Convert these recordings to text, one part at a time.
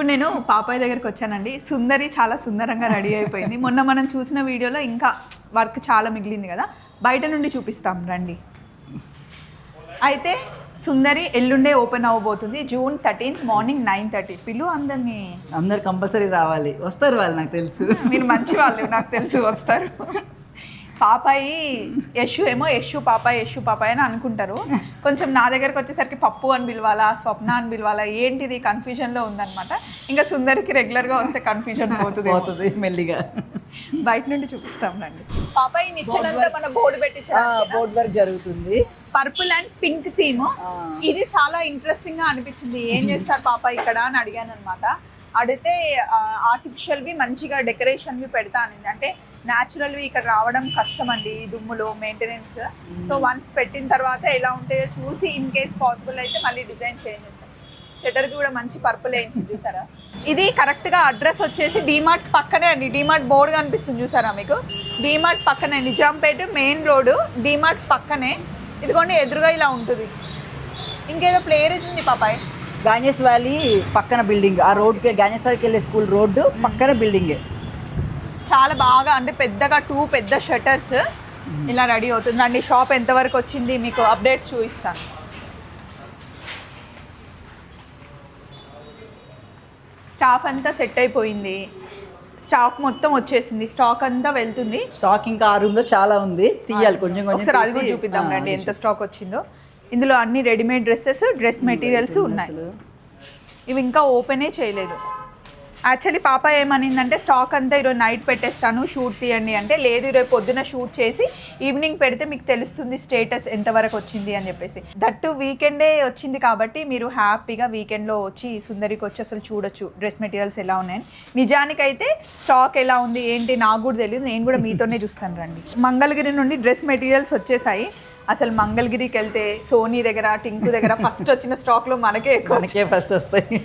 ఇప్పుడు నేను పాపాయ్ దగ్గరికి వచ్చానండి. సుందరి చాలా సుందరంగా రెడీ అయిపోయింది. మొన్న మనం చూసిన వీడియోలో ఇంకా వర్క్ చాలా మిగిలింది కదా, బయట నుండి చూపిస్తాం రండి. అయితే సుందరి ఎల్లుండే ఓపెన్ అవ్వబోతుంది, June 13th మార్నింగ్ 9:30. పిలు అందరినీ. అందరు కంపల్సరీ రావాలి, వస్తారు వాళ్ళు, నాకు తెలుసు. మీరు మంచి వాళ్ళు, నాకు తెలుసు వస్తారు. పాపాయి యశు ఏమో యశు పాపాయ్ అని అనుకుంటారు. కొంచెం నా దగ్గరకు వచ్చేసరికి పప్పు అని పిలవాలా, స్వప్న అని పిలవాలా, ఏంటిది కన్ఫ్యూజన్లో ఉందన్నమాట. ఇంకా సుందరికి రెగ్యులర్గా వస్తే కన్ఫ్యూజన్ పోతుంది మెల్లిగా. బయట నుండి చూపిస్తాం రండి. పాపాయి నిచ్చెనంతా మన బోర్డు పెట్టించారు, బోర్డు వర్క్ జరుగుతుంది. Purple and pink theme. ఇది చాలా ఇంట్రెస్టింగ్ గా అనిపించింది. ఏం చేస్తారు పాప ఇక్కడ అని అడిగాను అనమాట. అడిగితే ఆర్టిఫిషియల్వి మంచిగా డెకరేషన్వి పెడతానండి, అంటే న్యాచురల్వి ఇక్కడ రావడం కష్టం అండి, దుమ్ములో మెయింటెనెన్స్. సో వన్స్ పెట్టిన తర్వాత ఎలా ఉంటాయో చూసి ఇన్ కేస్ పాసిబుల్ అయితే మళ్ళీ డిజైన్ చేంజ్ చేస్తాం. షట్టర్కి కూడా మంచి పర్పుల్ వేయించింది చూసారా. ఇది కరెక్ట్గా అడ్రస్ వచ్చేసి డీమార్ట్ పక్కనే అండి. డీమార్ట్ బోర్డు కనిపిస్తుంది చూసారా మీకు, డీమార్ట్ పక్కనే, నిజాంపేట మెయిన్ రోడ్డు, డీమార్ట్ పక్కనే. ఇదిగోండి ఎదురుగా ఇలా ఉంటుంది. ఇంకేదో ప్లే ఏరియా ఉంది పాపాయ్. గానేష్ వ్యాలీ పక్కన బిల్డింగ్, ఆ రోడ్కి గానేష్ వ్యాలీకి వెళ్ళే స్కూల్ రోడ్డు పక్కన బిల్డింగే. చాలా బాగా అంటే పెద్దగా 2 పెద్ద షట్టర్స్ ఇలా రెడీ అవుతుంది అండి. షాప్ ఎంతవరకు వచ్చింది మీకు అప్డేట్స్ చూపిస్తాను. స్టాఫ్ అంతా సెట్ అయిపోయింది, స్టాక్ మొత్తం వచ్చేసింది, స్టాక్ అంతా వెళ్తుంది. స్టాక్ ఇంకా ఆ రూమ్ లో చాలా ఉంది, తీయాలి కొంచెం. ఒకసారి అది కూడా చూపిద్దాం రండి ఎంత స్టాక్ వచ్చిందో. ఇందులో అన్ని రెడీమేడ్ డ్రెస్సెస్, డ్రెస్ మెటీరియల్స్ ఉన్నాయి. ఇవి ఇంకా ఓపెనే చేయలేదు. యాక్చువల్లీ పాప ఏమనిందంటే స్టాక్ అంతా ఈరోజు నైట్ పెట్టేస్తాను, షూట్ తీయండి అంటే, లేదు ఈరోజు పొద్దున షూట్ చేసి ఈవినింగ్ పెడితే మీకు తెలుస్తుంది స్టేటస్ ఎంతవరకు వచ్చింది అని చెప్పేసి. దట్టు వీకెండే వచ్చింది కాబట్టి మీరు హ్యాపీగా వీకెండ్లో వచ్చి సుందరికి వచ్చి అసలు చూడొచ్చు డ్రెస్ మెటీరియల్స్ ఎలా ఉన్నాయని. నిజానికైతే స్టాక్ ఎలా ఉంది ఏంటి నాకు కూడా తెలియదు, నేను కూడా మీతోనే చూస్తాను రండి. మంగళగిరి నుండి డ్రెస్ మెటీరియల్స్ వచ్చేసాయి. అసలు మంగళగిరికి వెళ్తే సోనీ దగ్గర, టింకు దగ్గర ఫస్ట్ వచ్చిన స్టాక్లో మనకే ఫస్ట్ వస్తాయి.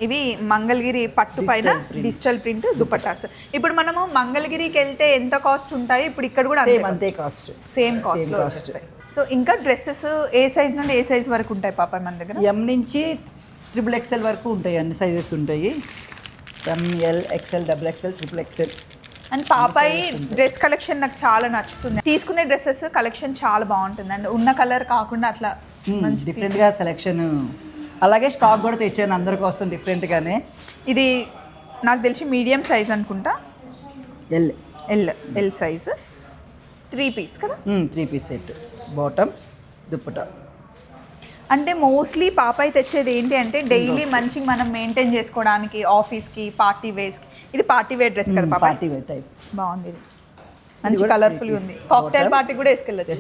ఇవి మంగళగిరి పట్టు పైన డిజిటల్ ప్రింట్ దుపట్టాస్. ఇప్పుడు మనము మంగళగిరికి వెళ్తే ఎంత కాస్ట్ ఉంటాయి, ఇప్పుడు ఇక్కడ కూడా అంతే కాస్ట్, సేమ్ కాస్ట్. సో ఇంకా డ్రెస్సెస్ ఏ సైజ్ నుండి ఏ సైజ్ వరకు ఉంటాయి పాప మన దగ్గర? M నుంచి XXL వరకు ఉంటాయి, అన్ని సైజెస్ ఉంటాయి. ML, XL, XXL, XXL. And పాపాయి డ్రెస్ కలెక్షన్ నాకు చాలా నచ్చుతుంది. తీసుకునే డ్రెస్సెస్ కలెక్షన్ చాలా బాగుంటుంది అండి, ఉన్న కలర్ కాకుండా అట్లా మంచి డిఫరెంట్గా సెలెక్షన్. అలాగే స్టాక్ కూడా తెచ్చాను అందరి కోసం డిఫరెంట్గానే. ఇది నాకు తెలిసి మీడియం సైజ్ అనుకుంటా, ఎల్ సైజ్, 3 పీస్ కదా, 3 పీస్ సెట్, బాటమ్ దుప్పటా. అంటే మోస్ట్లీ పాపాయి తెచ్చేది ఏంటి అంటే డైలీ మంచిగా మనం మెయింటైన్ చేసుకోవడానికి, ఆఫీస్కి, పార్టీ వేర్స్కి. ఇది పార్టీ వేర్ డ్రెస్ కదా పాప, పార్టీ వేర్ టైప్, బాగుంది. ఇది మంచి కలర్ఫుల్ ఉంది, కాక్టైల్ పార్టీ కూడా వేసుకెళ్ళచ్చు.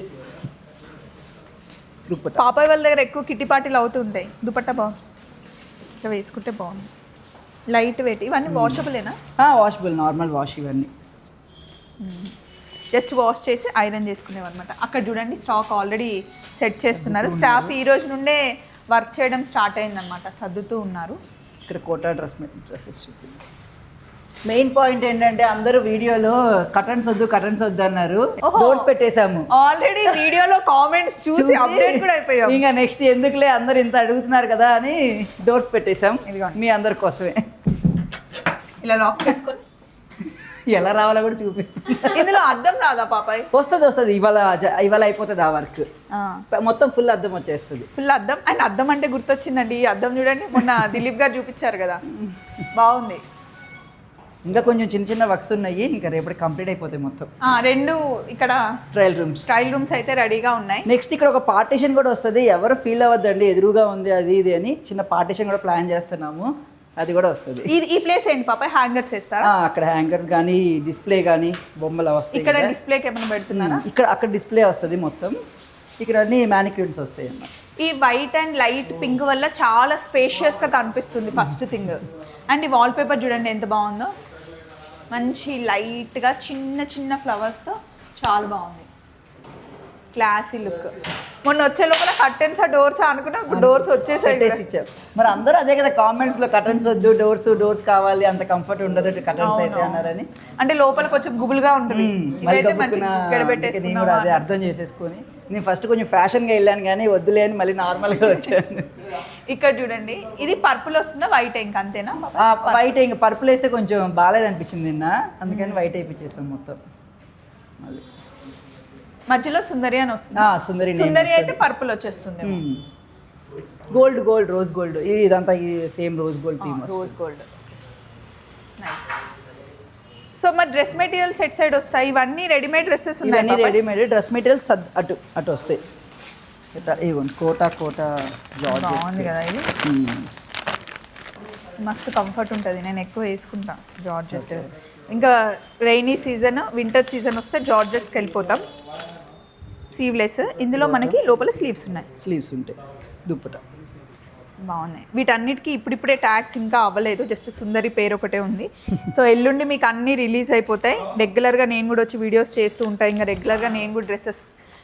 పాపాయి వాళ్ళ దగ్గర ఎక్కువ కిట్టి పార్టీలు అవుతుంటాయి. దుపట్టా బాగుంది, ఇట్లా వేసుకుంటే బాగుంది, లైట్ వెయిట్. ఇవన్నీ వాషబులేనా? వాషబుల్, నార్మల్ వాష్ ఇవన్నీ. జస్ట్ వాష్ చేసి ఐరన్ చేసుకునేవన్నమాట. అక్కడ చూడండి స్టాక్ ఆల్రెడీ సెట్ చేస్తున్నారు. స్టాఫ్ ఈ రోజు నుండే వర్క్ చేయడం స్టార్ట్ అయిందనమాట, సర్దుతూ ఉన్నారు. ఇక్కడ కోటా డ్రెస్సెస్ చూపింది. మెయిన్ పాయింట్ ఏంటంటే అందరూ వీడియోలో కటన్స్ వద్దు అన్నారు, డోర్స్ పెట్టేశాము. ఆల్రెడీ వీడియోలో కామెంట్స్ చూసి అప్డేట్ కూడా అయిపోయాం. ఇంకా నెక్స్ట్ ఎందుకులే అందరు ఇంత అడుగుతున్నారు కదా అని డోర్స్ పెట్టేశాం, మీ అందరి కోసమే. ఇలా లాక్ చేసుకొని ఎలా రావాలో కూడా చూపిస్తుంది. ఇందులో అద్దం రాదా పాపాయ్? వస్తుంది, ఇవాళ అయిపోతుంది ఆ వర్క్, మొత్తం ఫుల్ అద్దం వచ్చేస్తుంది. ఫుల్ అద్దం. అండ్ అద్దం అంటే గుర్తొచ్చిందండి, ఈ అద్దం చూడండి, మొన్న దిలీప్ గారు చూపించారు కదా, బాగుంది. ఇంకా కొంచెం చిన్న వర్క్స్ ఉన్నాయి, ఇంకా రేపటి కంప్లీట్ అయిపోతాయి మొత్తం. 2 ఇక్కడ ట్రయల్ రూమ్స్ అయితే రెడీగా ఉన్నాయి. నెక్స్ట్ ఇక్కడ ఒక పార్టీషన్ కూడా వస్తుంది, ఎవరు ఫీల్ అవ్వద్దండి ఎదురుగా ఉంది అది ఇది అని. చిన్న పార్టీషన్ కూడా ప్లాన్ చేస్తున్నాము, అది కూడా వస్తుంది. ఈ ప్లేస్ ఏంటి పాప? హ్యాంగర్స్ వేస్తారా? అక్కడ హ్యాంగర్స్ కానీ, డిస్ప్లే కానీ, బొమ్మలు వస్తాయి. ఇక్కడ డిస్ప్లేకి ఏమైనా పెడుతున్నారా? అక్కడ డిస్ప్లే వస్తుంది మొత్తం, ఇక్కడ అన్ని మ్యానిక్యూర్స్ వస్తాయి అన్నమాట. ఈ వైట్ అండ్ లైట్ పింక్ వల్ల చాలా స్పేషియస్గా కనిపిస్తుంది ఫస్ట్ థింగ్. అండ్ ఈ వాల్ పేపర్ చూడండి ఎంత బాగుందో, మంచి లైట్గా చిన్న ఫ్లవర్స్తో చాలా బాగుంది, క్లాసీ లుక్. మొన్న వచ్చే లోపల కర్టెన్స్ డోర్స్ అనుకున్నా, డోర్స్ వచ్చేసాయి. మరి అందరూ అదే కదా కామెంట్స్ లో, కర్టెన్స్ వద్దు, డోర్స్ కావాలి, అంత కంఫర్ట్ ఉండదు కర్టెన్స్ అయితే అంటే లోపల కొంచెం గుబులుగా ఉంటుంది. అదే అర్థం చేసేసుకొని నేను ఫస్ట్ కొంచెం ఫ్యాషన్గా వెళ్ళాను కానీ వద్దులే అని మళ్ళీ నార్మల్గా వచ్చాను. ఇక్కడ చూడండి, ఇది పర్పుల్ వస్తుందా వైట్ ఇంకా అంతేనా? వైట్ ఇంకా పర్పుల్ వేస్తే కొంచెం బాగాలేదు అనిపించింది నిన్న, అందుకని వైట్ అయిపోయించేస్తాం మొత్తం. మళ్ళీ మధ్యలో సుందరి అని వస్తుంది. సుందరి సుందరి అయితే పర్పుల్ వచ్చేస్తుంది. గోల్డ్ రోజ్ గోల్డ్ ఇదంతా same rose gold theme. Rose gold nice. So మరి డ్రెస్ మెటీరియల్ సెట్ సైడ్ వస్తాయి, ఇవన్నీ రెడీమేడ్ డ్రెస్సెస్ ఉన్నాయి. ఇవన్నీ రెడీమేడ్ డ్రెస్ మెటీరియల్స్ అటు వస్తాయి. ఇవ్వండి కోటా బాగుంది కదా ఇది, మస్తు కంఫర్ట్ ఉంటుంది. నేను ఎక్కువ వేసుకుంటాను జార్జెట్. ఇంకా రైనీ సీజన్ వింటర్ సీజన్ వస్తే జార్జెట్స్కి వెళ్ళిపోతాం. స్లీవ్లెస్, ఇందులో మనకి లోపల స్లీవ్స్ ఉన్నాయి. స్లీవ్స్ ఉంటాయి, దుప్పట బాగున్నాయి. వీటన్నిటికీ ఇప్పుడిప్పుడే ట్యాక్స్ ఇంకా అవ్వలేదు, జస్ట్ సుందరి పేరు ఒకటే ఉంది. సో ఎల్లుండి మీకు అన్నీ రిలీజ్ అయిపోతాయి. రెగ్యులర్గా నేను కూడా వచ్చి వీడియోస్ చేస్తూ ఉంటాను. ఇంకా రెగ్యులర్గా నేను కూడా డ్రెస్సెస్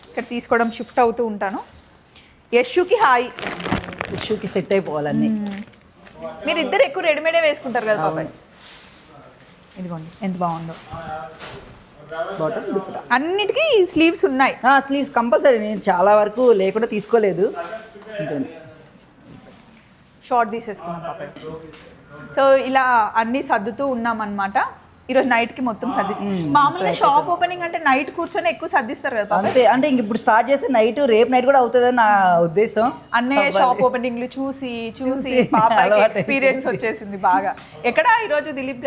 ఇక్కడ తీసుకోవడం షిఫ్ట్ అవుతూ ఉంటాను. యశుకి హాయ్. యశుకి సెట్ అయిపోవాలన్నీ. మీరు ఇద్దరు ఎక్కువ రెడీమేడే వేసుకుంటారు కదా బాబాయ్. ఇదిగోండి ఎంత బాగుందో. బాటమ్ దుప్పట అన్నిటికీ స్లీవ్స్ ఉన్నాయి. స్లీవ్స్ కంపల్సరీ, నేను చాలా వరకు లేకుండా తీసుకోలేదు. షార్ట్ తీసేసుకున్నాం పాప. సో ఇలా అన్నీ సర్దుతూ ఉన్నామన్నమాట. ఈరోజు నైట్కి మొత్తం సర్దించి, మామూలుగా షాప్ ఓపెనింగ్ అంటే నైట్ కూర్చొని ఎక్కువ సర్దిస్తారు కదా పాప. అంతే, అంటే ఇంక ఇప్పుడు స్టార్ట్ చేస్తే రేపు నైట్ కూడా అవుతుందని నా ఉద్దేశం. అన్నయ్య షాప్ ఓపెనింగ్లు చూసి పాప ఎక్స్పీరియన్స్ వచ్చేసింది బాగా. ఎక్కడ ఈరోజు దిలీప్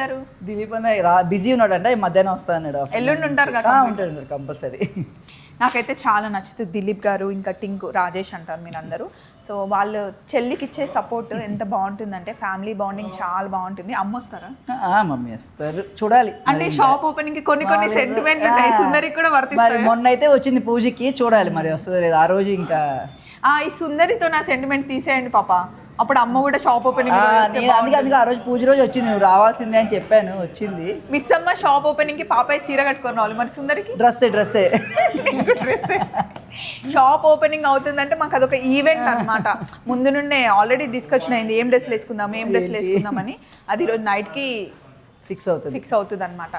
అన్న బిజీ ఉన్నాడంట, మధ్యాహ్నం వస్తా అన్నాడు. ఎల్లుండి ఉంటారు కదా? ఉంటాడు కంపల్సరీ. నాకైతే చాలా నచ్చుతుంది దిలీప్ గారు, ఇంకా టింకు రాజేష్ అంటారు మీరు అందరూ. సో వాళ్ళు చెల్లికి ఇచ్చే సపోర్ట్ ఎంత బాగుంటుందంటే ఫ్యామిలీ బాండింగ్ చాలా బాగుంటుంది. అమ్మ వస్తారా? మమ్మీ వస్తారు, చూడాలి. అంటే షాప్ ఓపెనింగ్ కి కొన్ని సెంటిమెంట్ ఉంటాయి. సుందరికి కూడా వర్తిస్తాయి. మొన్న అయితే వచ్చింది పూజకి, చూడాలి మరి వస్తుంది లేదు. ఆ రోజు ఇంకా ఈ సుందరితో నా సెంటిమెంట్ తీసేయండి పాప, అప్పుడు అమ్మ కూడా షాప్ ఓపెనింగ్. అందుకే ఆ రోజు పూజ రోజు వచ్చింది, నువ్వు రావాల్సిందే అని చెప్పాను, వచ్చింది. మిస్ అమ్మ షాప్ ఓపెనింగ్ కి పాపయ్య చీర కట్టుకొని రావాలి, మరి సుందరికి డ్రెస్సే షాప్ ఓపెనింగ్ అవుతుందంటే మాకు అదొక ఈవెంట్ అన్నమాట. ముందు నుండే ఆల్రెడీ డిస్కషన్ అయింది, ఏం డ్రెస్సులు వేసుకుందామని. అది ఈరోజు నైట్కి ఫిక్స్ అవుతుంది అనమాట.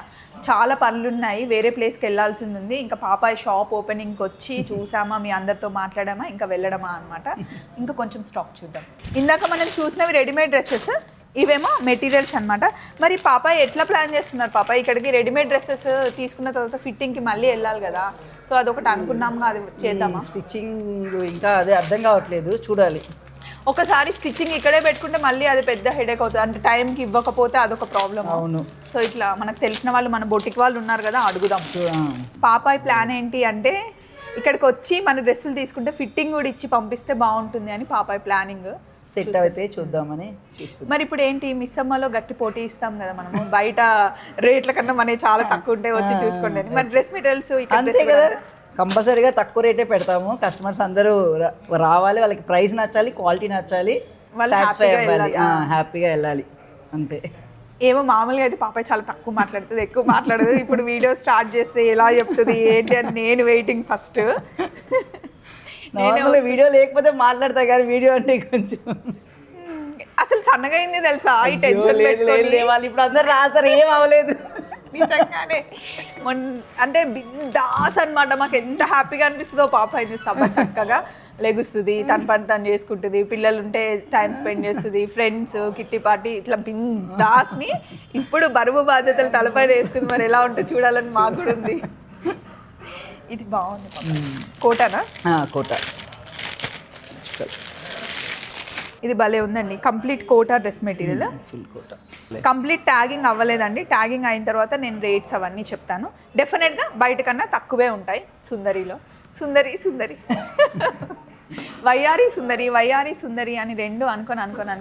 చాలా పనులు ఉన్నాయి, వేరే ప్లేస్కి వెళ్ళాల్సింది ఉంది. ఇంకా పాపాయ్ షాప్ ఓపెనింగ్కి వచ్చి చూసామా, మీ అందరితో మాట్లాడామా, ఇంకా వెళ్ళడమా అనమాట. ఇంకా కొంచెం స్టాక్ చూద్దాం. ఇందాక మనం చూసినవి రెడీమేడ్ డ్రెస్సెస్, ఇవేమో మెటీరియల్స్ అనమాట. మరి పాపాయ్ ఎట్లా ప్లాన్ చేస్తున్నారు పాపాయ్? ఇక్కడికి రెడీమేడ్ డ్రెస్సెస్ తీసుకున్న తర్వాత ఫిట్టింగ్కి మళ్ళీ వెళ్ళాలి కదా, సో అదొకటి అనుకున్నాము, అది చేద్దామా? స్టిచ్చింగ్ ఇంకా అదే అర్థం కావట్లేదు, చూడాలి. ఒకసారి స్టిచ్చింగ్ ఇక్కడే పెట్టుకుంటే మళ్ళీ అది పెద్ద హెడేక్ అవుతుంది, అంటే టైంకి ఇవ్వకపోతే అదొక ప్రాబ్లం. అవును. సో ఇట్లా మనకు తెలిసిన వాళ్ళు, మన బొటిక్ వాళ్ళు ఉన్నారు కదా, అడుగుదాం. పాపాయ్ ప్లాన్ ఏంటి అంటే ఇక్కడికి వచ్చి మన డ్రెస్సులు తీసుకుంటే ఫిట్టింగ్ కూడా ఇచ్చి పంపిస్తే బాగుంటుంది అని పాపాయ్ ప్లానింగ్. సెట్ అయితే చూద్దామని. మరి ఇప్పుడు ఏంటి, మిస్ అమ్మలో గట్టి పోటీ ఇస్తాం కదా మనము, బయట రేట్ల కన్నా మనకి చాలా తక్కువ ఉంటే వచ్చి చూసుకోండి. మరి డ్రెస్ మెటీరియల్స్ ఇక్కడ కంపల్సరీగా తక్కువ రేటే పెడతాము. కస్టమర్స్ అందరూ రావాలి, వాళ్ళకి ప్రైస్ నచ్చాలి, క్వాలిటీ నచ్చాలి, వాళ్ళు హ్యాపీగా వెళ్ళాలి, అంతే. ఏమో మామూలుగా అయితే పాపాయ్ చాలా తక్కువ మాట్లాడుతుంది, ఎక్కువ మాట్లాడదు. ఇప్పుడు వీడియో స్టార్ట్ చేస్తే ఎలా చెప్తుంది ఏంటి అని నేను వెయిటింగ్. ఫస్ట్ వీడియో లేకపోతే మాట్లాడతా, కానీ వీడియో అంటే కొంచెం అసలు సన్నగా అయింది తెలుసా, ఈ టెన్షన్ వాళ్ళు ఇప్పుడు అందరు రాస్తారు, ఏం అవ్వలేదు నిజంగానే. అంటే బిందాస్ అనమాట, మాకు ఎంత హ్యాపీగా అనిపిస్తుందో. పాపాయ్ సభ చక్కగా లెగుస్తుంది, తన పని తను చేసుకుంటుంది, పిల్లలు ఉంటే టైం స్పెండ్ చేస్తుంది, ఫ్రెండ్స్ కిట్టి పార్టీ, ఇట్లా బిందాస్ని. ఇప్పుడు బరువు బాధ్యతలు తలపైన వేసుకుంది, మరి ఎలా ఉంటే చూడాలని మాకు కూడా ఉంది. ఇది బాగుంది. కోటానా? కోటా. ఇది భలే ఉందండి, complete Kota dress material. Full Kota. Complete tagging అవ్వలేదండి, ట్యాగింగ్ అయిన తర్వాత నేను రేట్స్ అవన్నీ చెప్తాను. డెఫినెట్గా బయట కన్నా తక్కువే ఉంటాయి సుందరిలో. సుందరి వయ్యారి సుందరి అని రెండు అనుకొని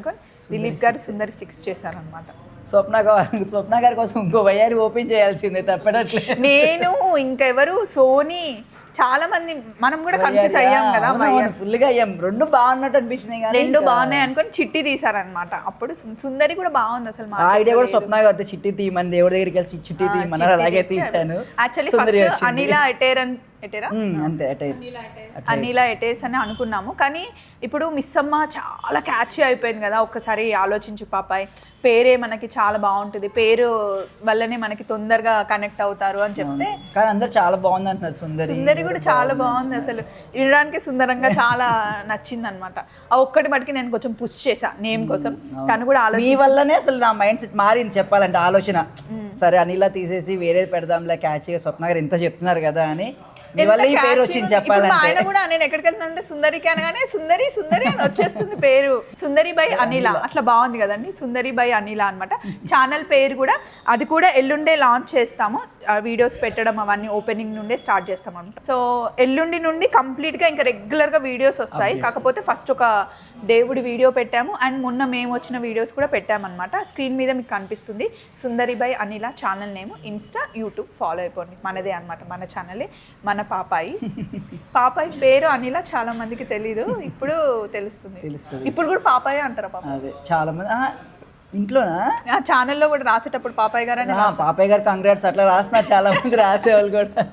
దిలీప్ గారు సుందరి ఫిక్స్ చేశారనమాట. స్వప్న గారి కోసం ఇంకో వయ్యారి ఓపెన్ చేయాల్సిందే, తప్పడట్లేదు. నేను ఇంకెవరు, సోనీ, చాలా మంది మనం కూడా కన్ఫ్యూజ్ అయ్యాం కదా. ఫుల్గా అయ్యాం, రెండు బాగున్నట్టు అనిపించినాయి, రెండు బాగున్నాయి అనుకొని చిట్టి తీసారనమాట. అప్పుడు సుందరి కూడా బాగుంది. అసలు ఐడియా కూడా స్వప్న గారితో చిట్టి తీయమని, దేవుడి దగ్గరికి వెళ్ళి చిట్టి తీయమన్నారు, అలాగే తీసాను. యాక్చువల్లీ ఫస్ట్ అనిలా ఎటేరా అంతే అటైర్స్ అనిలా ఎటేర్స్ అని అనుకున్నాము. కానీ ఇప్పుడు మిస్ అమ్మ చాలా క్యాచీ అయిపోయింది కదా. ఒక్కసారి ఆలోచించు పాపాయ్, పేరే మనకి చాలా బాగుంటుంది, పేరు వల్లనే మనకి తొందరగా కనెక్ట్ అవుతారు అని చెప్తే, కానీ అందరు చాలా బాగుంది అంటున్నారు. సుందరి కూడా చాలా బాగుంది అసలు, వినడానికి సుందరంగా చాలా నచ్చింది అనమాట. ఆ ఒక్కటి మటుకి నేను కొంచెం పుష్ చేశా నేమ్ కోసం. తను కూడా మీ వల్లనే అసలు నా మైండ్ సెట్ మారింది చెప్పాలంటే. ఆలోచన సరే అనిలా తీసేసి వేరే పెడదాంలే, క్యాచ్గా స్వప్న గారు ఇంత చెప్తున్నారు కదా అని మీ వల్ల ఈ పేరు వచ్చింది చెప్పాలంటే. ఆయన కూడా నేను ఎక్కడికి వెళ్తున్నానంటే సుందరికి అనగానే సుందరి సుందరి అని వచ్చేస్తుంది పేరు. సుందరి బై అనిల, అట్లా బాగుంది కదండి, సుందరి బై అనిల అనమాట ఛానల్ పేరు కూడా. అది కూడా ఎల్లుండే లాంచ్ చేస్తాము, వీడియోస్ పెట్టడం అవన్నీ ఓపెనింగ్ నుండే స్టార్ట్ చేస్తాం అనమాట. సో ఎల్లుండి నుండి కంప్లీట్గా ఇంకా రెగ్యులర్గా వీడియోస్ వస్తాయి. కాకపోతే ఫస్ట్ ఒక దేవుడి వీడియో పెట్టాము అండ్ మొన్న మేము వచ్చిన వీడియోస్ కూడా పెట్టామన్నమాట. స్క్రీన్ మీద మీకు కనిపిస్తుంది Sundari by Anila channel name. Insta, YouTube follow అయిపోండి, మనదే అనమాట, మన ఛానలే, మన పాపాయి. పాపాయి పేరు అనిల చాలా మందికి తెలీదు, ఇప్పుడు తెలుస్తుంది. ఇప్పుడు కూడా పాపాయి అంటారా? అదే చాలా మంది ఇంట్లోనా ఛానల్లో కూడా రాసేటప్పుడు పాపాయ్ గారు అని, పాపాయ్ గారు కంగ్రాట్స్ అట్లా రాస్తున్నారు చాలా మంది రాసేవాళ్ళు కూడా.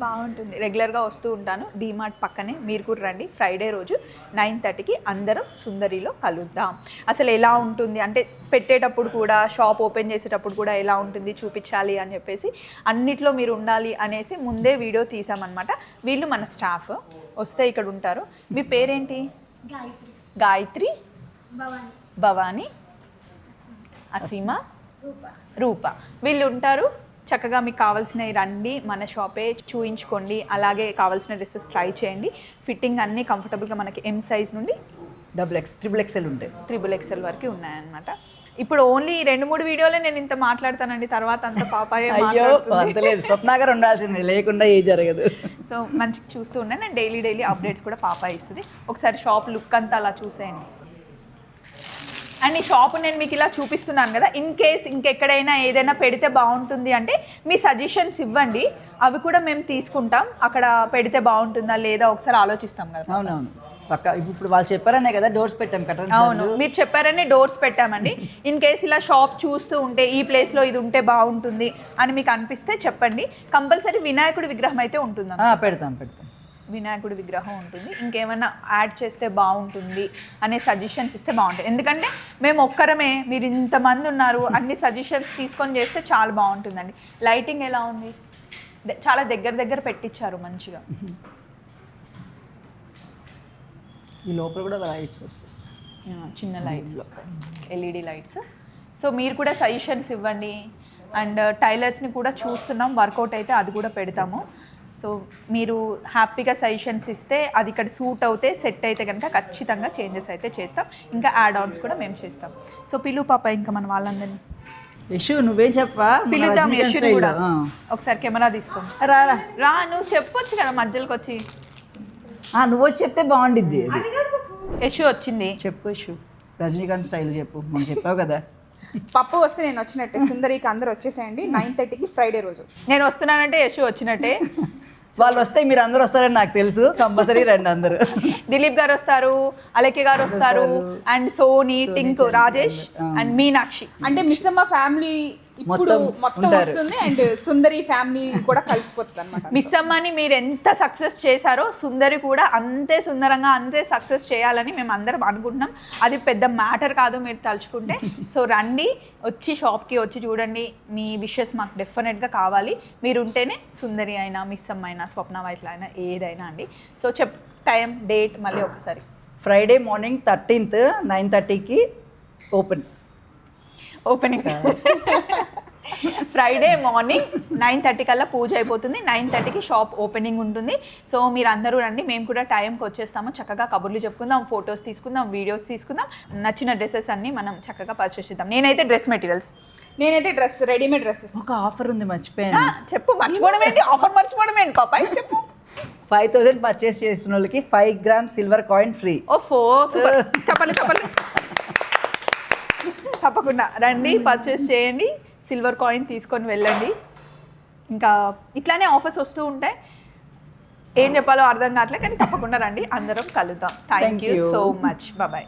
బాగుంటుంది, రెగ్యులర్గా వస్తూ ఉంటాను. డీమార్ట్ పక్కనే, మీరు కూడా రండి. ఫ్రైడే రోజు 9:30కి అందరం సుందరిలో కలుద్దాం. అసలు ఎలా ఉంటుంది అంటే పెట్టేటప్పుడు కూడా, షాప్ ఓపెన్ చేసేటప్పుడు కూడా ఎలా ఉంటుంది చూపించాలి అని చెప్పేసి, అన్నిట్లో మీరు ఉండాలి అనేసి ముందే వీడియో తీసామన్నమాట. వీళ్ళు మన స్టాఫ్ వస్తే ఇక్కడ ఉంటారు. మీ పేరేంటి? గాయత్రి, భవాని, అసీమా, రూప. వీళ్ళు ఉంటారు. చక్కగా మీకు కావాల్సినవి రండి, మన షాపే చూయించుకోండి. అలాగే కావాల్సిన డ్రెస్సెస్ ట్రై చేయండి. ఫిట్టింగ్ అన్నీ కంఫర్టబుల్గా మనకి ఎం సైజ్ నుండి XXL ఉంటాయి, XXL వరకు ఉన్నాయన్నమాట. ఇప్పుడు ఓన్లీ 2-3 వీడియోలే నేను ఇంత మాట్లాడతానండి, తర్వాత అంత పాపాయే మాట్లాడుతుంది. స్వప్న గారు ఉండాల్సింది, లేకుండా ఏ జరగదు. సో మంచిగా చూస్తూ ఉన్నాను. నేను డైలీ అప్డేట్స్ కూడా పాపాయ ఇస్తుంది. ఒకసారి షాప్ లుక్ అంతా అలా చూసేయండి. అండ్ ఈ షాప్ నేను మీకు ఇలా చూపిస్తున్నాను కదా, ఇన్ కేస్ ఇంకెక్కడైనా ఏదైనా పెడితే బాగుంటుంది అంటే మీ సజెషన్స్ ఇవ్వండి, అవి కూడా మేము తీసుకుంటాం. అక్కడ పెడితే బాగుంటుందా లేదా ఒకసారి ఆలోచిస్తాం కదా. అవునవును, పక్క ఇప్పుడు వాళ్ళు చెప్పారనే కదా డోర్స్ పెట్టాం కదా. అవును, మీరు చెప్పారని డోర్స్ పెట్టామండి. ఇన్ కేస్ ఇలా షాప్ చూస్తూ ఉంటే ఈ ప్లేస్లో ఇది ఉంటే బాగుంటుంది అని మీకు అనిపిస్తే చెప్పండి. కంపల్సరీ వినాయకుడి విగ్రహం అయితే ఉంటుంది, పెడతాం. వినాయకుడి విగ్రహం ఉంటుంది. ఇంకేమైనా యాడ్ చేస్తే బాగుంటుంది అనే సజెషన్స్ ఇస్తే బాగుంటుంది. ఎందుకంటే మేము ఒక్కరమే, మీరు ఇంతమంది ఉన్నారు, అన్ని సజెషన్స్ తీసుకొని చేస్తే చాలా బాగుంటుందండి. లైటింగ్ ఎలా ఉంది? చాలా దగ్గర పెట్టించారు మంచిగా. ఈ లోపల కూడా లైట్స్ వస్తాయి, చిన్న లైట్స్ వస్తాయి, LED లైట్స్. సో మీరు కూడా సజెషన్స్ ఇవ్వండి. అండ్ టైలర్స్ని కూడా చూస్తున్నాం, వర్కౌట్ అయితే అది కూడా పెడతాము. సో మీరు హ్యాపీగా సజెషన్స్ ఇస్తే అది ఇక్కడ సూట్ అవుతే, సెట్ అయితే కనుక ఖచ్చితంగా చేంజెస్ అయితే చేస్తాం. ఇంకా యాడ్ ఆన్స్ కూడా మేము చేస్తాం. సో పిలు పాప, ఇంకా మన వాళ్ళందరినీ యశు నువ్వేం చెప్పా, పిలుద్దాం. యశుని కూడా ఒకసారి కెమెరా తీసుకో. రా నువ్వు చెప్పొచ్చు కదా మధ్యలోకి వచ్చి. నువ్వు వచ్చి చెప్తే బాగుండిద్ది. యశు వచ్చింది, చెప్పు యశు, రజనీకాంత్ స్టైల్ చెప్పు, మనం చెప్పావు కదా. పప్పు వస్తే నేను వచ్చినట్టే, సుందరికి అందరూ వచ్చేసేయండి 9:30కి ఫ్రైడే రోజు. నేను వస్తున్నానంటే యశు వచ్చినట్టే. వాళ్ళు వస్తే మీరు అందరూ వస్తారని నాకు తెలుసు, కంపల్సరీ రండి అందరూ. దిలీప్ గారు వస్తారు, అలకే గారు వస్తారు, అండ్ సోనీ, టింకు, రాజేష్ అండ్ మీనాక్షి. అంటే మిస్ అమ్మ ఫ్యామిలీ ఇప్పుడు మొత్తం వస్తుంది అండ్ సుందరి ఫ్యామిలీ కూడా కలిసిపోతుంది అనమాట. మిస్ అమ్మని మీరు ఎంత సక్సెస్ చేశారో సుందరి కూడా అంతే సుందరంగా, అంతే సక్సెస్ చేయాలని మేము అందరం అనుకుంటున్నాం. అది పెద్ద మ్యాటర్ కాదు మీరు తలుచుకుంటే. సో రండి, వచ్చి షాప్కి వచ్చి చూడండి. మీ విషెస్ మాకు డెఫినెట్గా కావాలి. మీరు ఉంటేనే సుందరి అయినా, మిస్ అమ్మ అయినా, స్వప్న వైట్ల అయినా, ఏదైనా అండి. సో టైం, డేట్ మళ్ళీ ఒకసారి. ఫ్రైడే మార్నింగ్ 13th 9:30కి ఓపెనింగ్. ఫ్రైడే మార్నింగ్ 9:30 కల్లా పూజ అయిపోతుంది. 9:30కి షాప్ ఓపెనింగ్ ఉంటుంది. సో మీరు అందరూ రండి, మేము కూడా టైంకి వచ్చేస్తాము. చక్కగా కబుర్లు చెప్పుకుందాం, ఫొటోస్ తీసుకుందాం, వీడియోస్ తీసుకుందాం. నచ్చిన డ్రెస్సెస్ అన్నీ మనం చక్కగా పర్చేస్ చేద్దాం. నేనైతే డ్రెస్ మెటీరియల్స్, నేనైతే రెడీమేడ్ డ్రెస్సెస్. ఒక ఆఫర్ ఉంది, మర్చిపోయాను. చెప్పు. మర్చిపోవడం ఏంటి? ఆఫర్ మర్చిపోవడం ఏంటి పాపాయ్, చెప్పు. 5,000 పర్చేస్ చేసిన వాళ్ళకి 5 grams సిల్వర్ కాయిన్ ఫ్రీ. ఓఫో, సూపర్. చెప్పండి. తప్పకుండా రండి, పర్చేస్ చేయండి, సిల్వర్ కాయిన్ తీసుకొని వెళ్ళండి. ఇంకా ఇట్లానే ఆఫర్స్ వస్తూ ఉంటాయి, ఏం చెప్పాలో అర్థం కావట్లేదు, కానీ తప్పకుండా రండి, అందరం కలుద్దాం. Thank you so much. Bye.